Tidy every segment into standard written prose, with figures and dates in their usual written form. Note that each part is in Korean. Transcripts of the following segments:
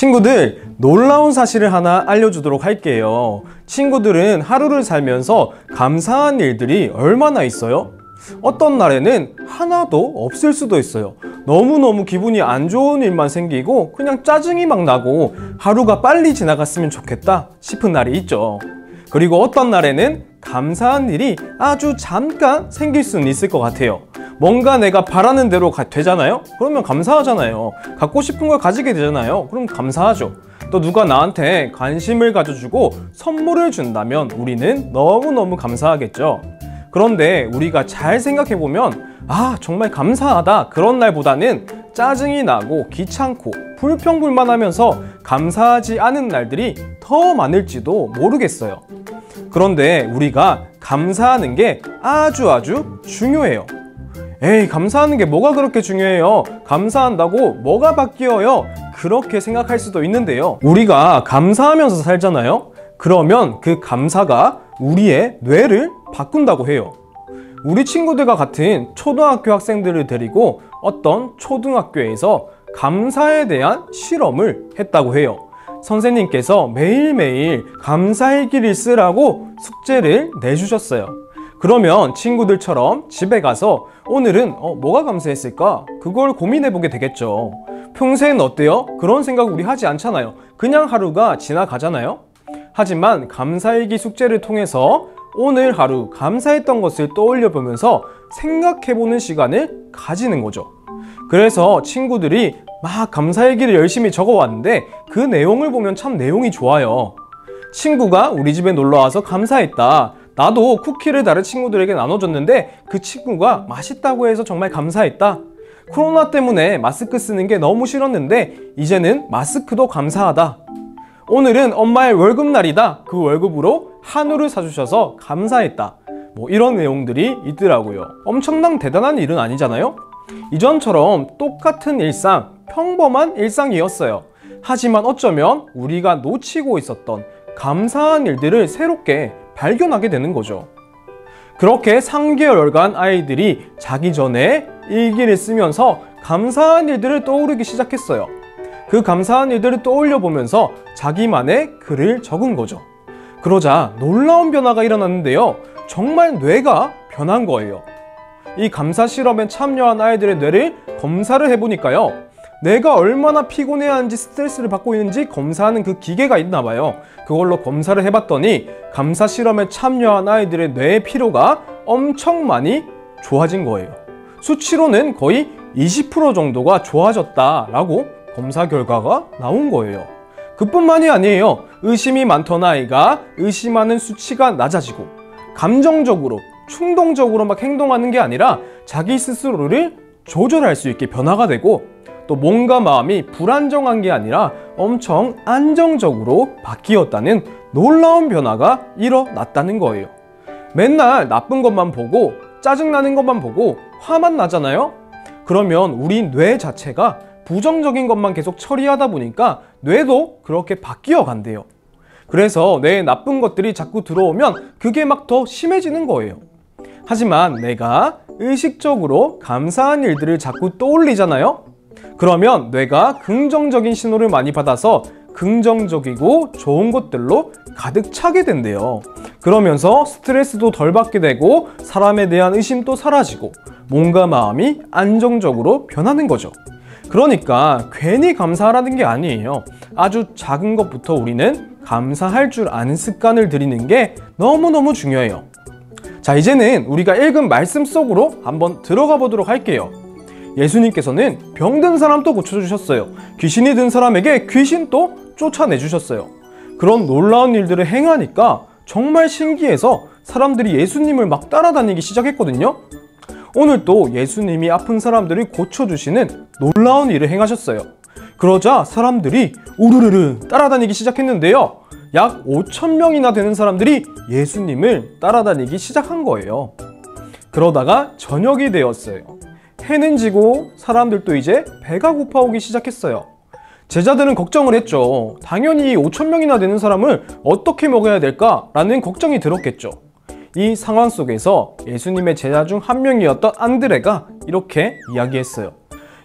친구들, 놀라운 사실을 하나 알려주도록 할게요. 친구들은 하루를 살면서 감사한 일들이 얼마나 있어요? 어떤 날에는 하나도 없을 수도 있어요. 너무너무 기분이 안 좋은 일만 생기고 그냥 짜증이 막 나고 하루가 빨리 지나갔으면 좋겠다 싶은 날이 있죠. 그리고 어떤 날에는 감사한 일이 아주 잠깐 생길 수는 있을 것 같아요. 뭔가 내가 바라는 대로 되잖아요? 그러면 감사하잖아요. 갖고 싶은 걸 가지게 되잖아요. 그럼 감사하죠. 또 누가 나한테 관심을 가져주고 선물을 준다면 우리는 너무너무 감사하겠죠. 그런데 우리가 잘 생각해보면 정말 감사하다 그런 날보다는 짜증이 나고 귀찮고 불평불만하면서 감사하지 않은 날들이 더 많을지도 모르겠어요. 그런데 우리가 감사하는 게 아주 중요해요. 에이, 감사하는 게 뭐가 그렇게 중요해요? 감사한다고 뭐가 바뀌어요? 그렇게 생각할 수도 있는데요. 우리가 감사하면서 살잖아요? 그러면 그 감사가 우리의 뇌를 바꾼다고 해요. 우리 친구들과 같은 초등학교 학생들을 데리고 어떤 초등학교에서 감사에 대한 실험을 했다고 해요. 선생님께서 매일매일 감사일기를 쓰라고 숙제를 내주셨어요. 그러면 친구들처럼 집에 가서 오늘은 뭐가 감사했을까? 그걸 고민해보게 되겠죠. 평소엔 어때요? 그런 생각 우리 하지 않잖아요. 그냥 하루가 지나가잖아요. 하지만 감사일기 숙제를 통해서 오늘 하루 감사했던 것을 떠올려보면서 생각해보는 시간을 가지는 거죠. 그래서 친구들이 막 감사일기를 열심히 적어왔는데 그 내용을 보면 참 내용이 좋아요. 친구가 우리 집에 놀러와서 감사했다. 나도 쿠키를 다른 친구들에게 나눠줬는데 그 친구가 맛있다고 해서 정말 감사했다. 코로나 때문에 마스크 쓰는 게 너무 싫었는데 이제는 마스크도 감사하다. 오늘은 엄마의 월급날이다. 그 월급으로 한우를 사주셔서 감사했다. 이런 내용들이 있더라고요. 엄청난 대단한 일은 아니잖아요? 이전처럼 똑같은 일상, 평범한 일상이었어요. 하지만 어쩌면 우리가 놓치고 있었던 감사한 일들을 새롭게 발견하게 되는 거죠. 그렇게 3개월간 아이들이 자기 전에 일기를 쓰면서 감사한 일들을 떠오르기 시작했어요. 그 감사한 일들을 떠올려 보면서 자기만의 글을 적은 거죠. 그러자 놀라운 변화가 일어났는데요. 정말 뇌가 변한 거예요. 이 감사 실험에 참여한 아이들의 뇌를 검사를 해보니까요. 내가 얼마나 피곤해하는지 스트레스를 받고 있는지 검사하는 그 기계가 있나 봐요. 그걸로 검사를 해봤더니 감사 실험에 참여한 아이들의 뇌의 피로가 엄청 많이 좋아진 거예요. 수치로는 거의 20% 정도가 좋아졌다라고 검사 결과가 나온 거예요. 그뿐만이 아니에요. 의심이 많던 아이가 의심하는 수치가 낮아지고 감정적으로 충동적으로 막 행동하는 게 아니라 자기 스스로를 조절할 수 있게 변화가 되고 또 몸과 마음이 불안정한 게 아니라 엄청 안정적으로 바뀌었다는 놀라운 변화가 일어났다는 거예요. 맨날 나쁜 것만 보고 짜증나는 것만 보고 화만 나잖아요? 그러면 우리 뇌 자체가 부정적인 것만 계속 처리하다 보니까 뇌도 그렇게 바뀌어 간대요. 그래서 뇌에 나쁜 것들이 자꾸 들어오면 그게 막 더 심해지는 거예요. 하지만 내가 의식적으로 감사한 일들을 자꾸 떠올리잖아요? 그러면 뇌가 긍정적인 신호를 많이 받아서 긍정적이고 좋은 것들로 가득 차게 된대요. 그러면서 스트레스도 덜 받게 되고 사람에 대한 의심도 사라지고 몸과 마음이 안정적으로 변하는 거죠. 그러니까 괜히 감사하라는 게 아니에요. 아주 작은 것부터 우리는 감사할 줄 아는 습관을 들이는 게 너무너무 중요해요. 자, 이제는 우리가 읽은 말씀 속으로 한번 들어가 보도록 할게요. 예수님께서는 병든 사람도 고쳐주셨어요. 귀신이 든 사람에게 귀신도 쫓아내주셨어요. 그런 놀라운 일들을 행하니까 정말 신기해서 사람들이 예수님을 막 따라다니기 시작했거든요. 오늘 또 예수님이 아픈 사람들을 고쳐주시는 놀라운 일을 행하셨어요. 그러자 사람들이 우르르르 따라다니기 시작했는데요. 약 5,000명이나 되는 사람들이 예수님을 따라다니기 시작한 거예요. 그러다가 저녁이 되었어요. 해는 지고 사람들도 이제 배가 고파오기 시작했어요. 제자들은 걱정을 했죠. 당연히 5,000명이나 되는 사람을 어떻게 먹여야 될까라는 걱정이 들었겠죠. 이 상황 속에서 예수님의 제자 중 한 명이었던 안드레가 이렇게 이야기했어요.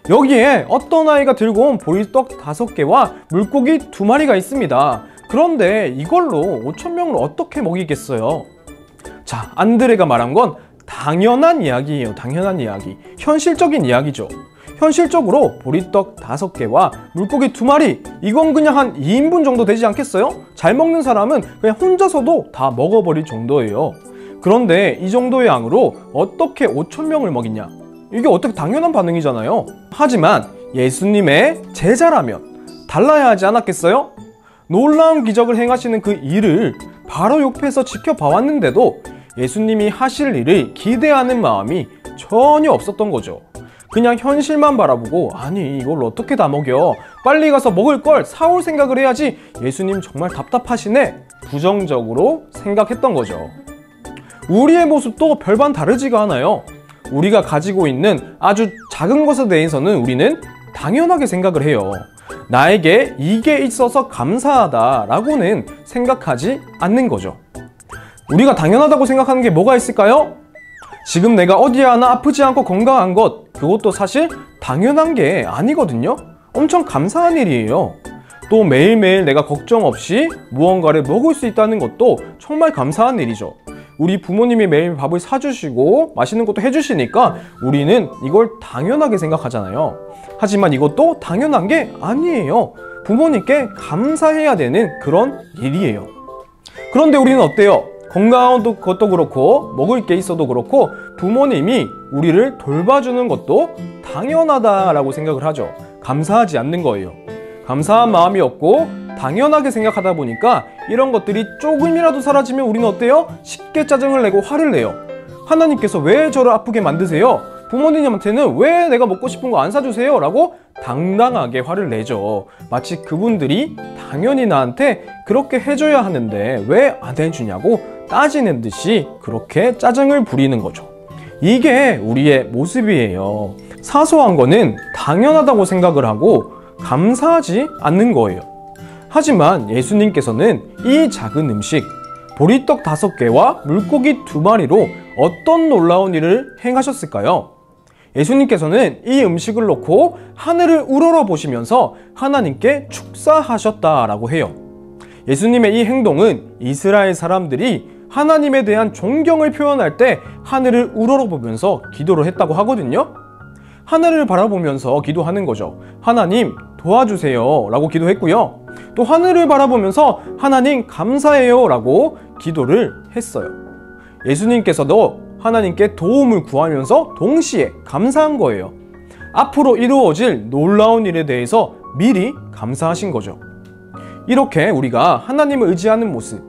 여기에 어떤 아이가 들고 온 보리떡 5개와 물고기 2마리가 있습니다. 그런데 이걸로 5,000명을 어떻게 먹이겠어요? 자, 안드레가 말한 건 당연한 이야기예요. 당연한 이야기. 현실적인 이야기죠. 현실적으로 보리떡 5개와 물고기 2마리, 이건 그냥 한 2인분 정도 되지 않겠어요? 잘 먹는 사람은 그냥 혼자서도 다 먹어버릴 정도예요. 그런데 이 정도의 양으로 어떻게 5,000명을 먹이냐? 이게 어떻게 당연한 반응이잖아요. 하지만 예수님의 제자라면 달라야 하지 않았겠어요? 놀라운 기적을 행하시는 그 일을 바로 옆에서 지켜봐왔는데도 예수님이 하실 일을 기대하는 마음이 전혀 없었던 거죠. 그냥 현실만 바라보고, 아니 이걸 어떻게 다 먹여? 빨리 가서 먹을 걸 사올 생각을 해야지. 예수님 정말 답답하시네. 부정적으로 생각했던 거죠. 우리의 모습도 별반 다르지가 않아요. 우리가 가지고 있는 아주 작은 것에 대해서는 우리는 당연하게 생각을 해요. 나에게 이게 있어서 감사하다라고는 생각하지 않는 거죠. 우리가 당연하다고 생각하는 게 뭐가 있을까요? 지금 내가 어디 하나 아프지 않고 건강한 것, 그것도 사실 당연한 게 아니거든요. 엄청 감사한 일이에요. 또 매일매일 내가 걱정 없이 무언가를 먹을 수 있다는 것도 정말 감사한 일이죠. 우리 부모님이 매일 밥을 사주시고 맛있는 것도 해주시니까 우리는 이걸 당연하게 생각하잖아요. 하지만 이것도 당연한 게 아니에요. 부모님께 감사해야 되는 그런 일이에요. 그런데 우리는 어때요? 건강한 것도 그렇고 먹을 게 있어도 그렇고 부모님이 우리를 돌봐주는 것도 당연하다라고 생각을 하죠. 감사하지 않는 거예요. 감사한 마음이 없고 당연하게 생각하다 보니까 이런 것들이 조금이라도 사라지면 우리는 어때요? 쉽게 짜증을 내고 화를 내요. 하나님께서 왜 저를 아프게 만드세요? 부모님한테는 왜 내가 먹고 싶은 거 안 사주세요? 라고 당당하게 화를 내죠. 마치 그분들이 당연히 나한테 그렇게 해줘야 하는데 왜 안 해주냐고 따지는 듯이 그렇게 짜증을 부리는 거죠. 이게 우리의 모습이에요. 사소한 거는 당연하다고 생각을 하고 감사하지 않는 거예요. 하지만 예수님께서는 이 작은 음식, 보리떡 5개와 물고기 2마리로 어떤 놀라운 일을 행하셨을까요? 예수님께서는 이 음식을 놓고 하늘을 우러러 보시면서 하나님께 축사하셨다라고 해요. 예수님의 이 행동은 이스라엘 사람들이 하나님에 대한 존경을 표현할 때 하늘을 우러러보면서 기도를 했다고 하거든요. 하늘을 바라보면서 기도하는 거죠. 하나님 도와주세요 라고 기도했고요. 또 하늘을 바라보면서 하나님 감사해요 라고 기도를 했어요. 예수님께서도 하나님께 도움을 구하면서 동시에 감사한 거예요. 앞으로 이루어질 놀라운 일에 대해서 미리 감사하신 거죠. 이렇게 우리가 하나님을 의지하는 모습,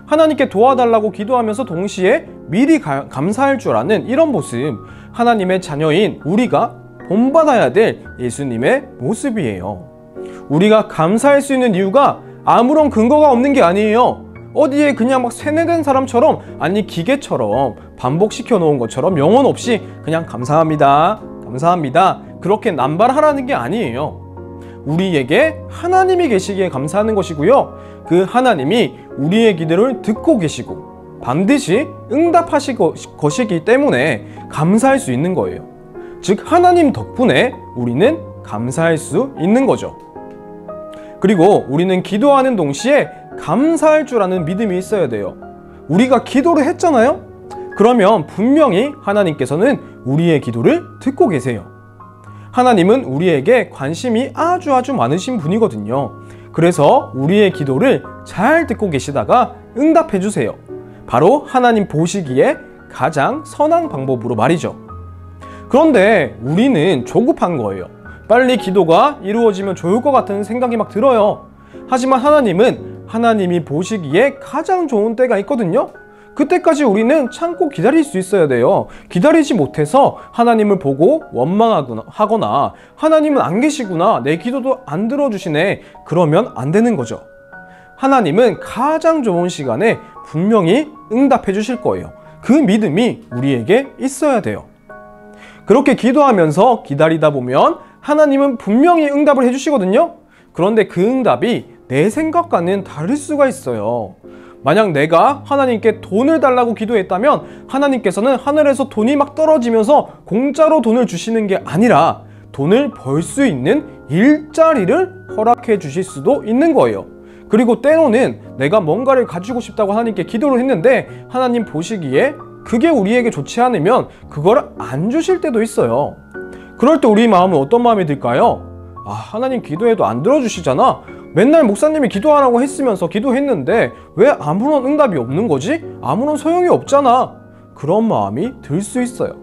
하나님께 도와달라고 기도하면서 동시에 미리 감사할 줄 아는 이런 모습, 하나님의 자녀인 우리가 본받아야 될 예수님의 모습이에요. 우리가 감사할 수 있는 이유가 아무런 근거가 없는 게 아니에요. 어디에 그냥 막 세뇌된 사람처럼, 아니 기계처럼 반복시켜 놓은 것처럼 영혼 없이 그냥 감사합니다, 감사합니다 그렇게 남발하라는 게 아니에요. 우리에게 하나님이 계시기에 감사하는 것이고요. 그 하나님이 우리의 기도를 듣고 계시고 반드시 응답하실 것이기 때문에 감사할 수 있는 거예요. 즉 하나님 덕분에 우리는 감사할 수 있는 거죠. 그리고 우리는 기도하는 동시에 감사할 줄 아는 믿음이 있어야 돼요. 우리가 기도를 했잖아요? 그러면 분명히 하나님께서는 우리의 기도를 듣고 계세요. 하나님은 우리에게 관심이 아주 많으신 분이거든요. 그래서 우리의 기도를 잘 듣고 계시다가 응답해 주세요. 바로 하나님 보시기에 가장 선한 방법으로 말이죠. 그런데 우리는 조급한 거예요. 빨리 기도가 이루어지면 좋을 것 같은 생각이 막 들어요. 하지만 하나님은 하나님이 보시기에 가장 좋은 때가 있거든요. 그때까지 우리는 참고 기다릴 수 있어야 돼요. 기다리지 못해서 하나님을 보고 원망하거나 하나님은 안 계시구나, 내 기도도 안 들어주시네, 그러면 안 되는 거죠. 하나님은 가장 좋은 시간에 분명히 응답해 주실 거예요. 그 믿음이 우리에게 있어야 돼요. 그렇게 기도하면서 기다리다 보면 하나님은 분명히 응답을 해주시거든요. 그런데 그 응답이 내 생각과는 다를 수가 있어요. 만약 내가 하나님께 돈을 달라고 기도했다면 하나님께서는 하늘에서 돈이 막 떨어지면서 공짜로 돈을 주시는 게 아니라 돈을 벌 수 있는 일자리를 허락해 주실 수도 있는 거예요. 그리고 때로는 내가 뭔가를 가지고 싶다고 하나님께 기도를 했는데 하나님 보시기에 그게 우리에게 좋지 않으면 그걸 안 주실 때도 있어요. 그럴 때 우리 마음은 어떤 마음이 들까요? 하나님 기도해도 안 들어주시잖아. 맨날 목사님이 기도하라고 했으면서 기도했는데 왜 아무런 응답이 없는 거지? 아무런 소용이 없잖아. 그런 마음이 들 수 있어요.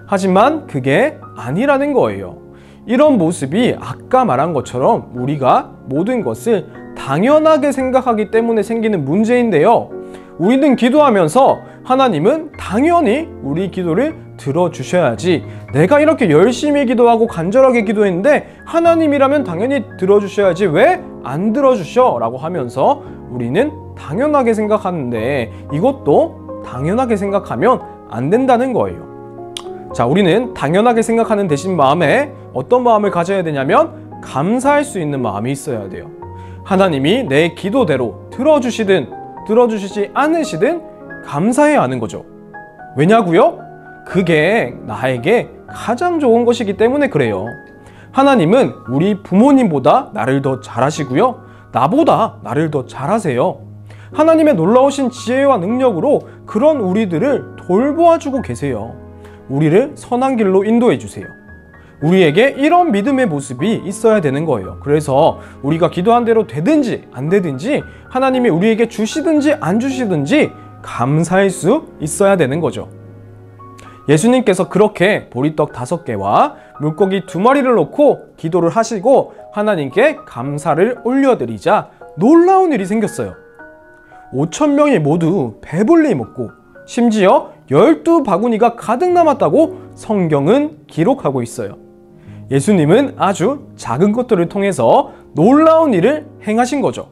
하지만 그게 아니라는 거예요. 이런 모습이 아까 말한 것처럼 우리가 모든 것을 당연하게 생각하기 때문에 생기는 문제인데요. 우리는 기도하면서 하나님은 당연히 우리 기도를 들어주셔야지, 내가 이렇게 열심히 기도하고 간절하게 기도했는데 하나님이라면 당연히 들어주셔야지 왜 안 들어주셔? 라고 하면서 우리는 당연하게 생각하는데 이것도 당연하게 생각하면 안 된다는 거예요. 자, 우리는 당연하게 생각하는 대신 마음에 어떤 마음을 가져야 되냐면 감사할 수 있는 마음이 있어야 돼요. 하나님이 내 기도대로 들어주시든 들어주시지 않으시든 감사해야 하는 거죠. 왜냐고요? 그게 나에게 가장 좋은 것이기 때문에 그래요. 하나님은 우리 부모님보다 나를 더 잘하시고요, 나보다 나를 더 잘하세요. 하나님의 놀라우신 지혜와 능력으로 그런 우리들을 돌보아주고 계세요. 우리를 선한 길로 인도해 주세요. 우리에게 이런 믿음의 모습이 있어야 되는 거예요. 그래서 우리가 기도한 대로 되든지 안 되든지 하나님이 우리에게 주시든지 안 주시든지 감사할 수 있어야 되는 거죠. 예수님께서 그렇게 보리떡 5개와 물고기 2마리를 놓고 기도를 하시고 하나님께 감사를 올려드리자 놀라운 일이 생겼어요. 5,000명이 모두 배불리 먹고 심지어 12바구니가 가득 남았다고 성경은 기록하고 있어요. 예수님은 아주 작은 것들을 통해서 놀라운 일을 행하신 거죠.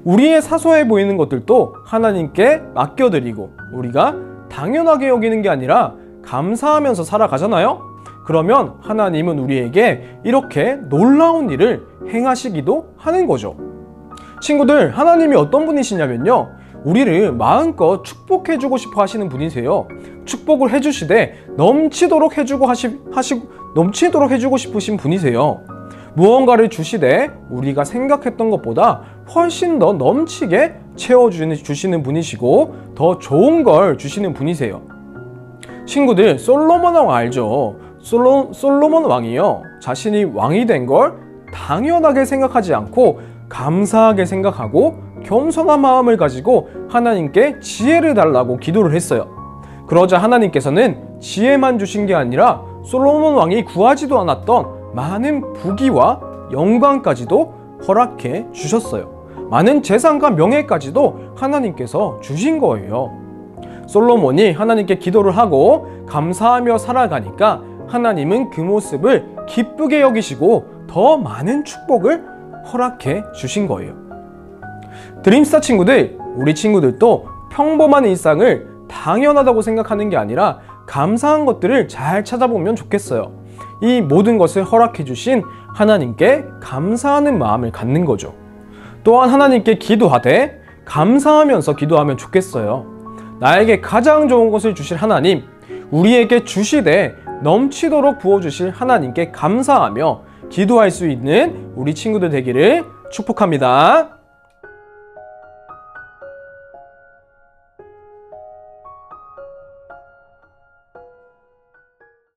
우리의 사소해 보이는 것들도 하나님께 맡겨드리고 우리가 당연하게 여기는 게 아니라 감사하면서 살아가잖아요? 그러면 하나님은 우리에게 이렇게 놀라운 일을 행하시기도 하는 거죠. 친구들, 하나님이 어떤 분이시냐면요, 우리를 마음껏 축복해주고 싶어 하시는 분이세요. 축복을 해주시되 넘치도록 넘치도록 해주고 싶으신 분이세요. 무언가를 주시되 우리가 생각했던 것보다 훨씬 더 넘치게 채워주시는 분이시고 더 좋은 걸 주시는 분이세요. 친구들, 솔로몬 왕 알죠? 솔로몬 왕이요, 자신이 왕이 된 걸 당연하게 생각하지 않고 감사하게 생각하고 겸손한 마음을 가지고 하나님께 지혜를 달라고 기도를 했어요. 그러자 하나님께서는 지혜만 주신 게 아니라 솔로몬 왕이 구하지도 않았던 많은 부귀와 영광까지도 허락해 주셨어요. 많은 재산과 명예까지도 하나님께서 주신 거예요. 솔로몬이 하나님께 기도를 하고 감사하며 살아가니까 하나님은 그 모습을 기쁘게 여기시고 더 많은 축복을 허락해 주신 거예요. 드림스타 친구들, 우리 친구들도 평범한 일상을 당연하다고 생각하는 게 아니라 감사한 것들을 잘 찾아보면 좋겠어요. 이 모든 것을 허락해 주신 하나님께 감사하는 마음을 갖는 거죠. 또한 하나님께 기도하되 감사하면서 기도하면 좋겠어요. 나에게 가장 좋은 것을 주실 하나님, 우리에게 주시되 넘치도록 부어주실 하나님께 감사하며 기도할 수 있는 우리 친구들 되기를 축복합니다.